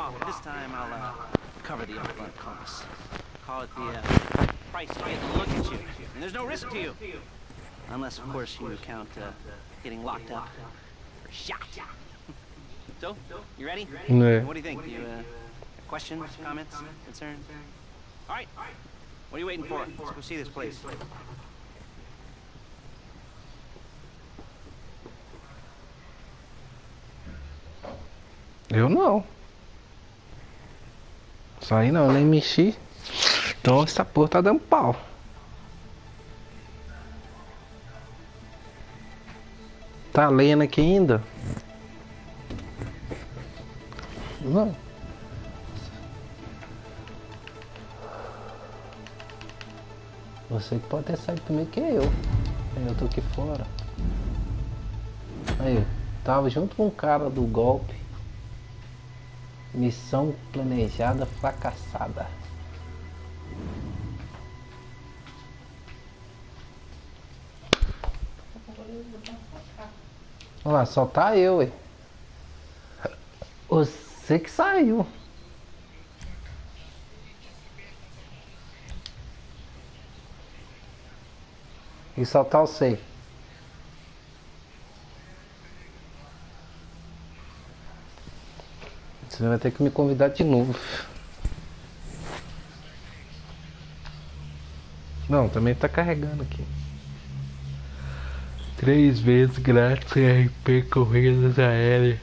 This time I'll cover the upfront costs. Call it the price of getting a look at you. And there's no risk to you. Unless, of course, you count getting locked up or shot. So, you ready? É. What do you think? You questions, comments, concerns? All right. What are you waiting for? Let's go see this place. Eu não. Isso aí não, nem mexi. Então essa porra tá dando pau. Tá lendo aqui ainda? Não. Você que pode ter saído primeiro que eu. Eu tô aqui fora. Aí, tava junto com o cara do golpe. Missão planejada fracassada. Olha lá, só tá eu, ué. Você que saiu. E só tá você. Você vai ter que me convidar de novo. Não, também tá carregando aqui. 3 vezes grátis RP Corridas Aéreas.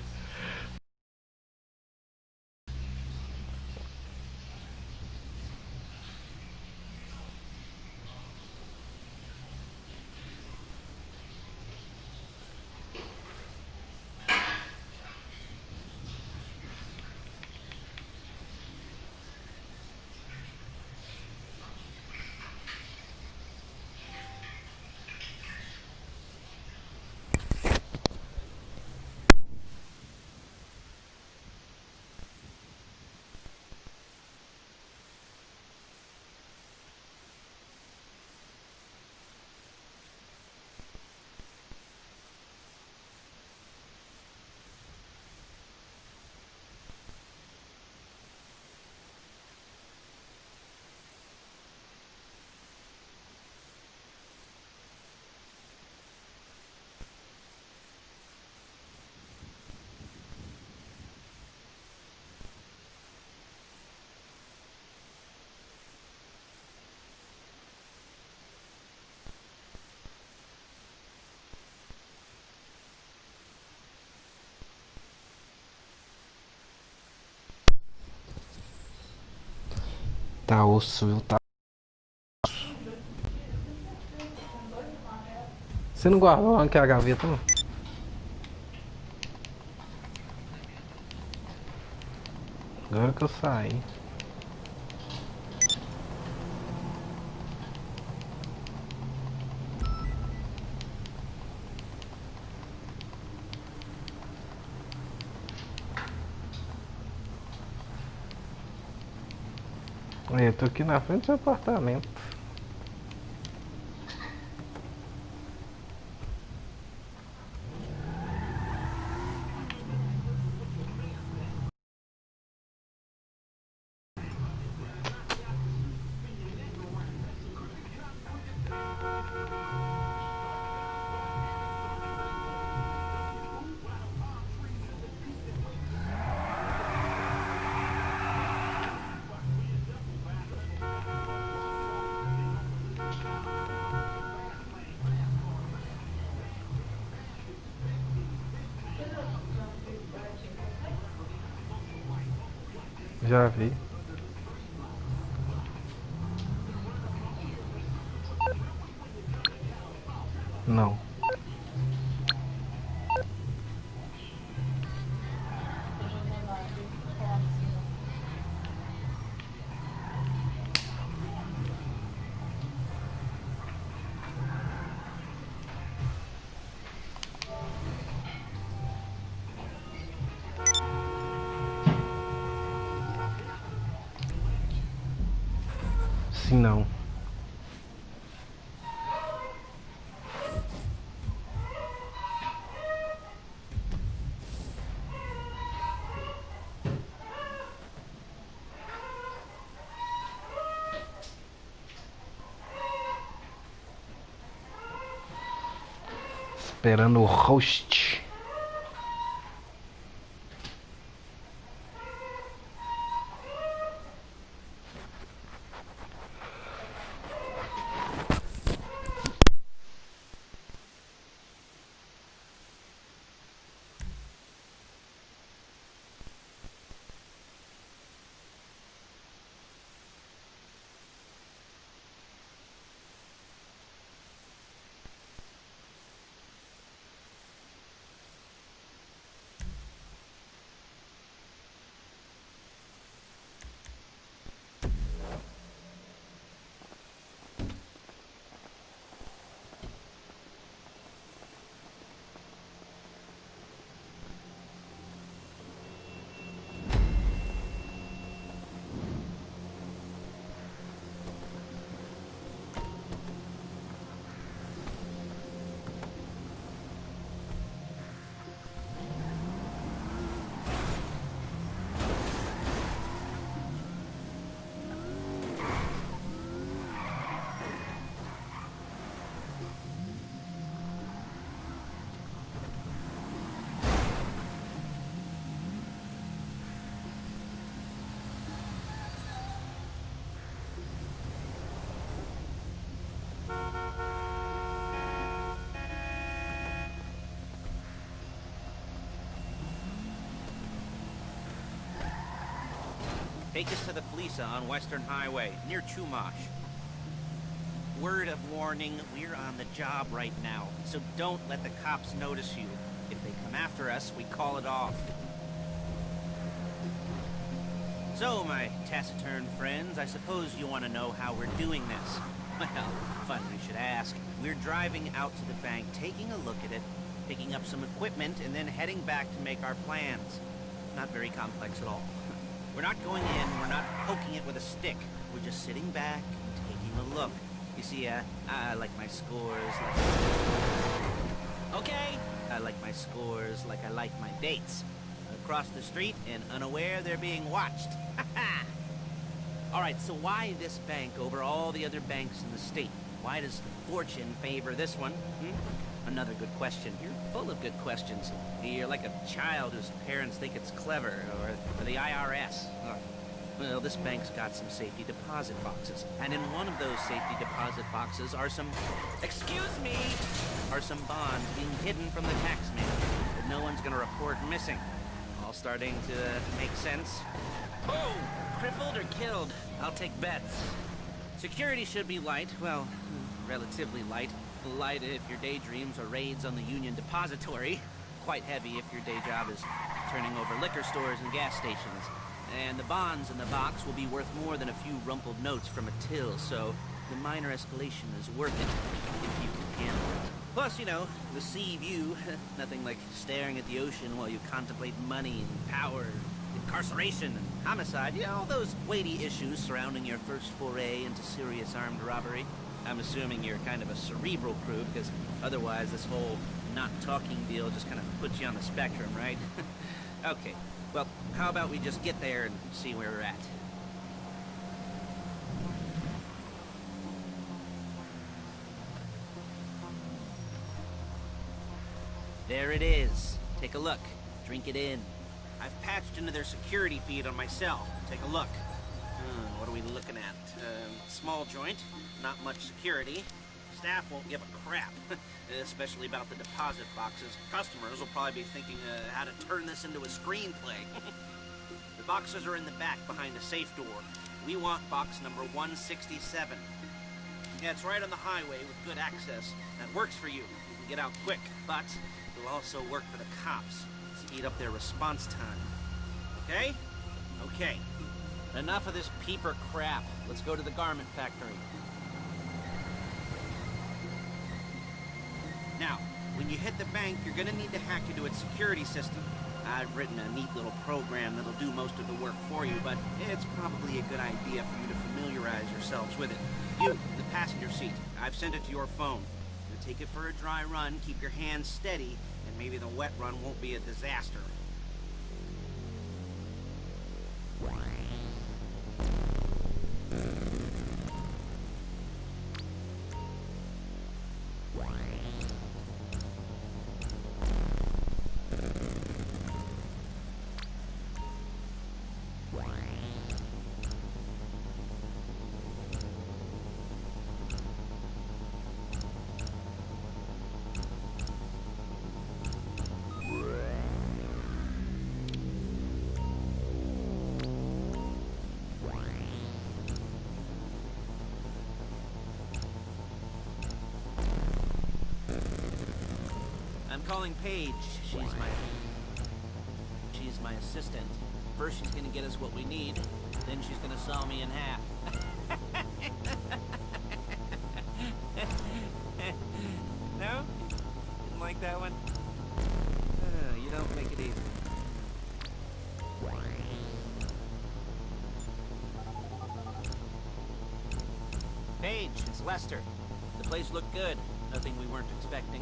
Tá osso, viu? Tá. Você não guardou aqui a gaveta, não? Agora que eu saí. Eu tô aqui na frente do seu apartamento. Já vi. Não. Sim, não. esperando o host. Take us to the Felisa on Western Highway, near Chumash. Word of warning, we're on the job right now, so don't let the cops notice you. If they come after us, we call it off. So, my taciturn friends, I suppose you want to know how we're doing this. Well, funny you should ask. We're driving out to the bank, taking a look at it, picking up some equipment, and then heading back to make our plans. Not very complex at all. We're not going in, we're not poking it with a stick. We're just sitting back and taking a look. You see, I like my scores like... Okay, I like my scores like I like my dates. Across the street and unaware they're being watched. Alright, so why this bank over all the other banks in the state? Why does fortune favor this one? Another good question. You're full of good questions. You're like a child whose parents think it's clever, or the IRS. Oh. Well, this bank's got some safety deposit boxes. And in one of those safety deposit boxes are some... Excuse me! Are some bonds being hidden from the tax man that no one's gonna report missing. All starting to make sense. Oh! Crippled or killed? I'll take bets. Security should be light. Well, relatively light. Light if your daydreams are raids on the Union Depository. Quite heavy if your day job is turning over liquor stores and gas stations. And the bonds in the box will be worth more than a few rumpled notes from a till, so the minor escalation is worth it if you can handle it. Plus, you know, the sea view, nothing like staring at the ocean while you contemplate money and power, incarceration and homicide, you know, all those weighty issues surrounding your first foray into serious armed robbery. I'm assuming you're kind of a cerebral crew, because otherwise this whole not talking deal just kind of puts you on the spectrum, right? Okay, well, how about we just get there and see where we're at? There it is. Take a look. Drink it in. I've patched into their security feed on my cell. Take a look. What are we looking at? Small joint, not much security. Staff won't give a crap, especially about the deposit boxes. Customers will probably be thinking how to turn this into a screenplay. The boxes are in the back behind a safe door. We want box number 167. Yeah, it's right on the highway with good access. That works for you. You can get out quick, but it'll also work for the cops. Speed up their response time. Okay? Okay. Enough of this peeper crap. Let's go to the garment factory. Now, when you hit the bank, you're gonna need to hack into its security system. I've written a neat little program that'll do most of the work for you, but it's probably a good idea for you to familiarize yourselves with it. You, the passenger seat, I've sent it to your phone. You'll take it for a dry run, keep your hands steady, and maybe the wet run won't be a disaster. I'm calling Paige. She's my assistant. First she's gonna get us what we need, then she's gonna saw me in half. No? Didn't like that one? You don't make it easy. Paige, it's Lester. The place looked good. Nothing we weren't expecting.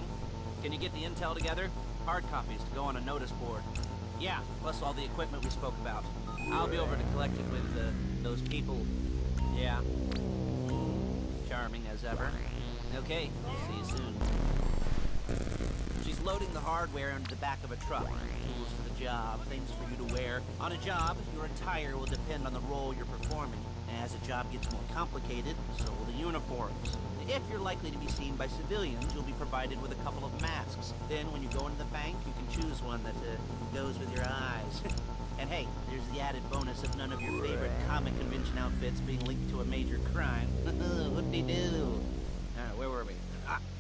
Can you get the intel together? Hard copies to go on a notice board. Yeah, plus all the equipment we spoke about. I'll be over to collect it with, those people. Yeah. Charming as ever. Okay, see you soon. She's loading the hardware into the back of a truck. Tools for the job, things for you to wear. On a job, your attire will depend on the role you're performing. As the job gets more complicated, so will the uniforms. If you're likely to be seen by civilians, you'll be provided with a couple of masks. Then when you go into the bank, you can choose one that goes with your eyes. And hey, there's the added bonus of none of your favorite comic convention outfits being linked to a major crime. Whoop-de-doo. Where were we?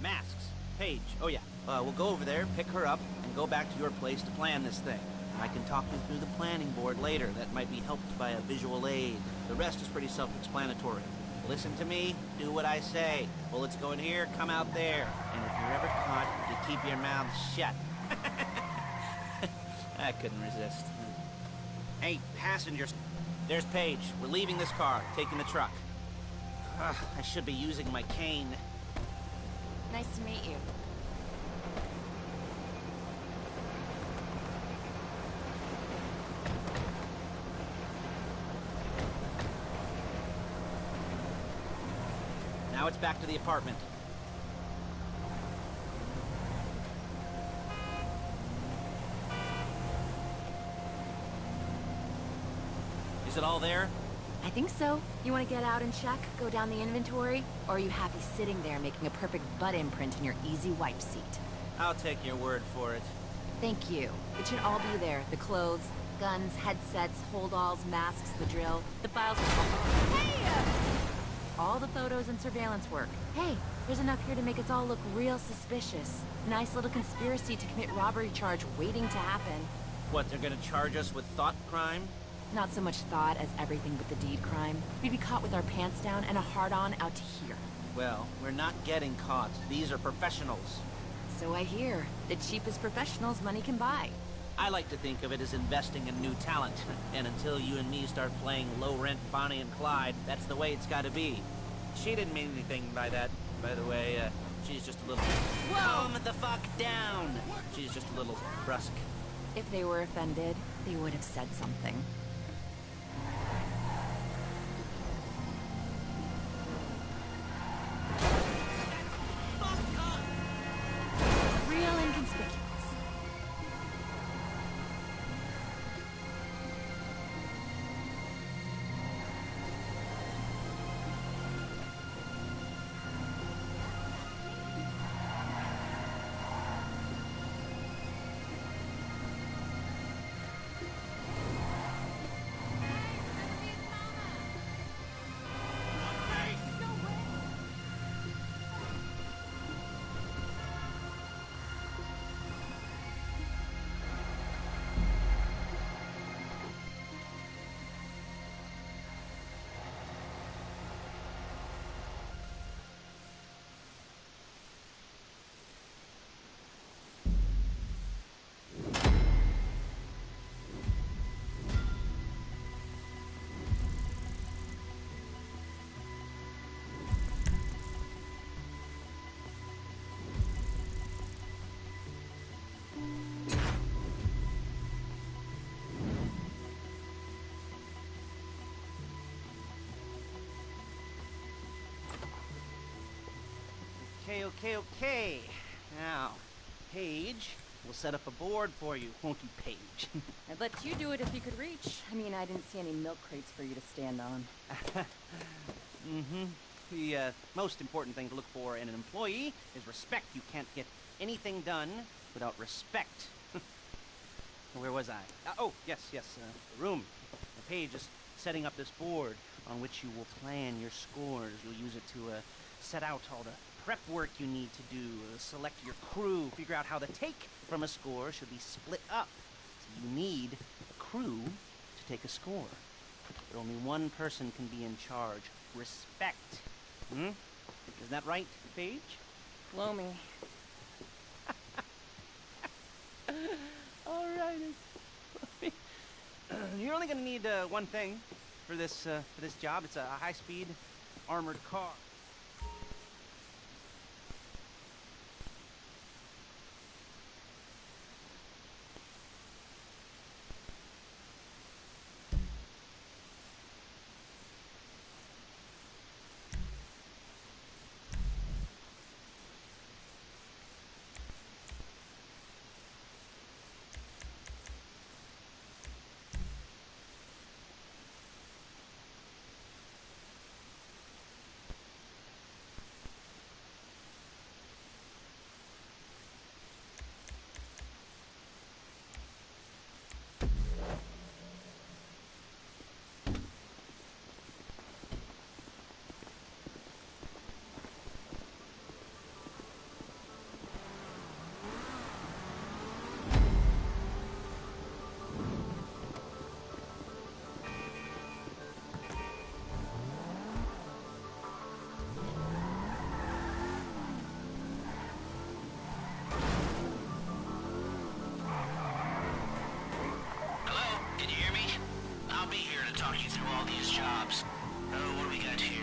Masks. Paige. Oh yeah. We'll go over there, pick her up, and go back to your place to plan this thing. I can talk you through the planning board later. That might be helped by a visual aid. The rest is pretty self-explanatory. Listen to me, do what I say. Bullets go in here, come out there. And if you're ever caught, you keep your mouth shut. I couldn't resist. Hey, passengers. There's Paige. We're leaving this car, taking the truck. I should be using my cane. Nice to meet you. Now it's back to the apartment. Is it all there? I think so. You want to get out and check? Go down the inventory? Or are you happy sitting there making a perfect butt imprint in your easy wipe seat? I'll take your word for it. Thank you. It should all be there. The clothes, guns, headsets, hold-alls, masks, the drill, the files... Hey! All the photos and surveillance work. Hey, there's enough here to make us all look real suspicious. Nice little conspiracy to commit robbery charge waiting to happen. What, they're gonna charge us with thought crime? Not so much thought as everything but the deed crime. We'd be caught with our pants down and a hard-on out to here. Well, we're not getting caught. These are professionals. So I hear. The cheapest professionals money can buy. I like to think of it as investing in new talent. And until you and me start playing low-rent Bonnie and Clyde, that's the way it's gotta be. She didn't mean anything by that, by the way. She's just a little... Calm the fuck down! She's just a little brusque. If they were offended, they would have said something. Real inconspicuous. Okay. Now, Paige, we'll set up a board for you, won't you, Paige? I'd let you do it if you could reach. I mean, I didn't see any milk crates for you to stand on. The most important thing to look for in an employee is respect. You can't get anything done without respect. Where was I? Oh, yes, the room. Paige is setting up this board on which you will plan your scores. You'll use it to set out all the prep work you need to do, select your crew, figure out how the take from a score should be split up. So you need a crew to take a score. But only one person can be in charge. Respect. Isn't that right, Paige? Blow me. All right. You're only gonna need one thing for this job. It's a high-speed armored car. Talk you through all these jobs. What do we got here?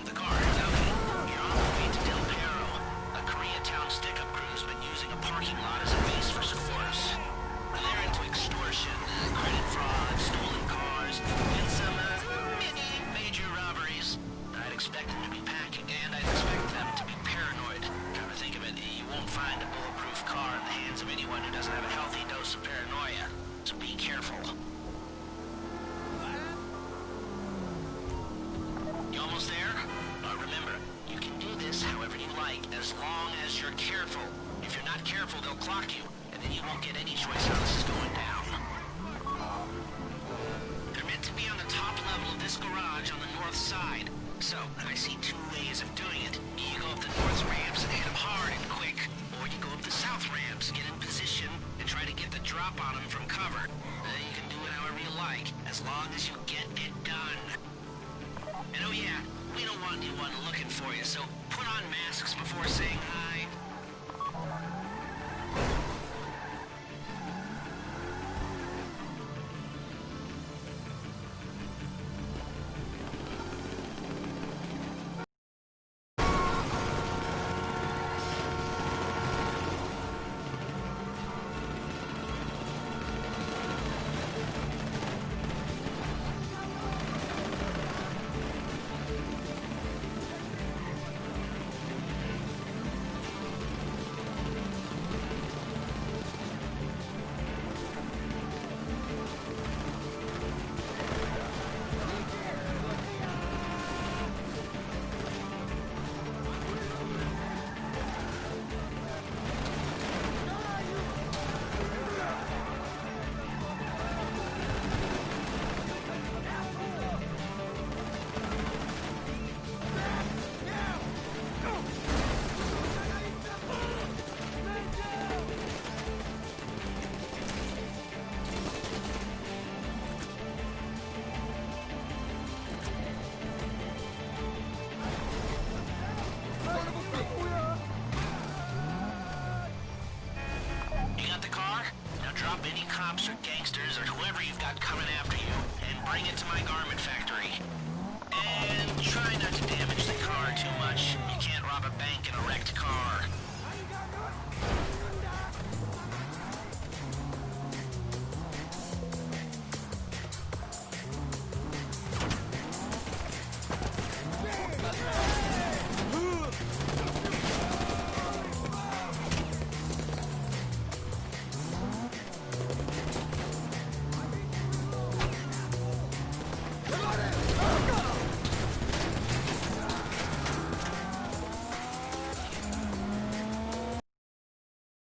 The car. Okay. You're on the way to Del Perro. A Koreatown stick-up crew's been using a parking lot as a base for scores. They're into extortion, credit fraud, stolen cars, and some, major robberies. I'd expect them to be packing, and I'd expect them to be paranoid. Come to think of it, you won't find a bulletproof car in the hands of anyone who doesn't have a healthy dose of paranoia. So be careful. Almost there? Remember, you can do this however you like, as long as you're careful. If you're not careful, they'll clock you, and then you won't get any choice how this is going down. They're meant to be on the top level of this garage on the north side. So, I see two ways of doing it. You go up the north ramps and hit them hard and quick, or you go up the south ramps, get in position, and try to get the drop on them from cover. You can do it however you like, as long as you get it done. And oh yeah, we don't want anyone looking for you, so put on masks before saying hi. Any cops or gangsters or whoever you've got coming after you, and bring it to my garment factory. And try not to damage the car too much. You can't rob a bank in a wrecked car.